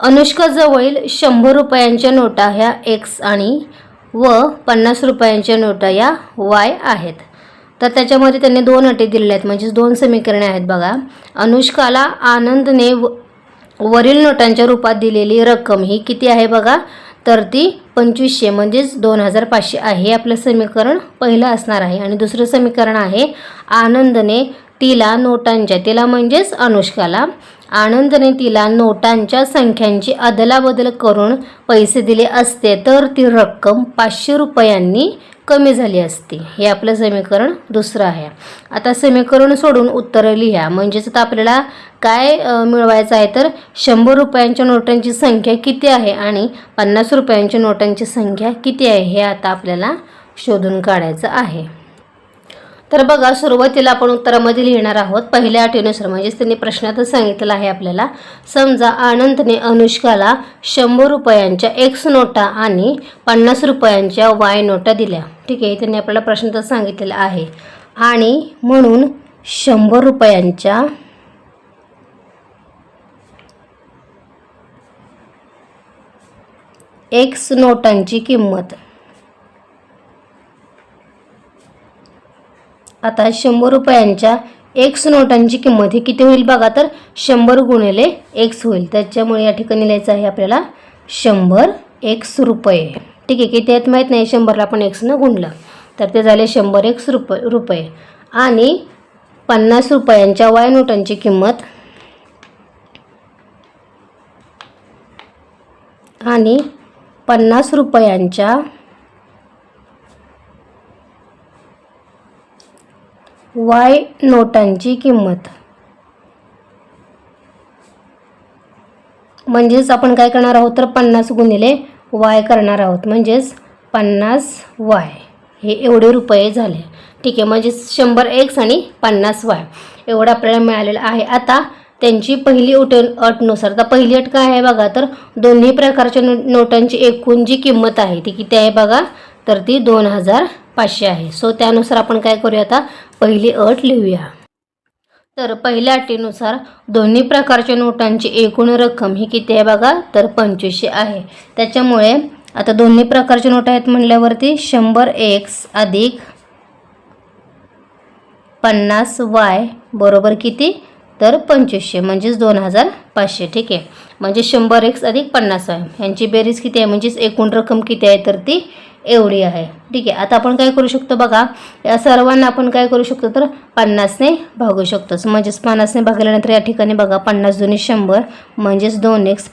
अनुष्काजवळील 100 रुपयांच्या नोटा ह्या एक्स आणि व 50 रुपयांच्या नोटा या वाय आहेत. तर त्याच्यामध्ये त्यांनी दोन अटी दिलेल्या आहेत, म्हणजे दोन समीकरणे आहेत बघा. अनुष्काला आनंदने वरील नोटांच्या रूपात दिलेली रक्कम ही किती आहे बघा, तर ती 2500 म्हणजेच 2500 आहे. हे आपलं समीकरण पहिलं असणार आहे. आणि दुसरं समीकरण आहे आनंदने तिला तिला म्हणजेच अनुष्काला आनंदने तिला नोटांच्या संख्यांची अदलाबदल करून पैसे दिले असते तर ती रक्कम 500 रुपयांनी कमी झाली असती. हे आपलं समीकरण दुसरं आहे. आता समीकरण सोडून उत्तर लिहा. म्हणजेच आता आपल्याला काय मिळवायचं आहे, तर 100 रुपयांच्या नोटांची संख्या किती आहे आणि 50 रुपयांच्या नोटांची संख्या किती आहे हे आता आपल्याला शोधून काढायचं आहे. तर बघा, सुरुवातीला आपण उत्तरामध्ये लिहिणार आहोत पहिल्या अटीनुसार. म्हणजेच त्यांनी प्रश्नातच सांगितलं आहे आपल्याला. समजा आनंदने अनुष्काला 100 रुपयांच्या एक्स नोटा आणि 50 रुपयांच्या वाय नोटा दिल्या. ठीक आहे, त्यांनी आपल्याला प्रश्नातच सांगितलेलं आहे. आणि म्हणून 100 रुपयांच्या एक्स नोटांची किंमत, आता 100 रुपयांच्या एक्स नोटांची किंमत ही किती होईल बघा, तर 100 गुणिले एक्स होईल. त्याच्यामुळे या ठिकाणी लिहायचं आहे आपल्याला 100 एक्स रुपये. ठीक आहे, किती आहेत माहीत नाही, 100ला आपण एक्सनं गुणलं तर ते झाले 100 एक्स रुपये. आणि 50 रुपयांच्या वाय नोटांची किंमत आणि 50 रुपयांच्या वाय नोटांची किंमत, म्हणजेच आपण काय करणार आहोत, तर 50 गुणिले वाय करणार आहोत. म्हणजेच 50 वाय हे एवढे रुपये झाले. ठीक आहे, म्हणजे 100 एक्स आणि 50 वाय एवढं आपल्याला मिळालेलं आहे. आता त्यांची पहिली अटनुसार, तर पहिली अट काय आहे बघा, तर दोन्ही प्रकारच्या नोटांची एकूण जी किंमत आहे ती किती आहे बघा, तर ती 2500 आहे. सो त्यानुसार आपण काय करूया, आता पहिली अट लिहूया. तर पहिल्या अटीनुसार दोन्ही प्रकारच्या नोटांची एकूण रक्कम ही किती आहे बघा, तर 2500 आहे. त्याच्यामुळे आता दोन्ही प्रकारच्या नोटा आहेत म्हणल्यावरती 100 एक्स अधिक 50 वाय बरोबर किती, तर 2500 म्हणजेच 2500. ठीक आहे, म्हणजे 100 एक्स अधिक 50 वाय यांची बेरीज किती आहे, म्हणजेच एकूण रक्कम किती आहे, तर ती एवढी आहे. ठीक आहे, आता आपण काय करू शकतो बघा, या सर्वांना आपण काय करू शकतो, तर 50ने भागू शकतो. म्हणजेच 50ने भागल्यानंतर या ठिकाणी बघा 50 दुनी 100 म्हणजेच 2 एक्स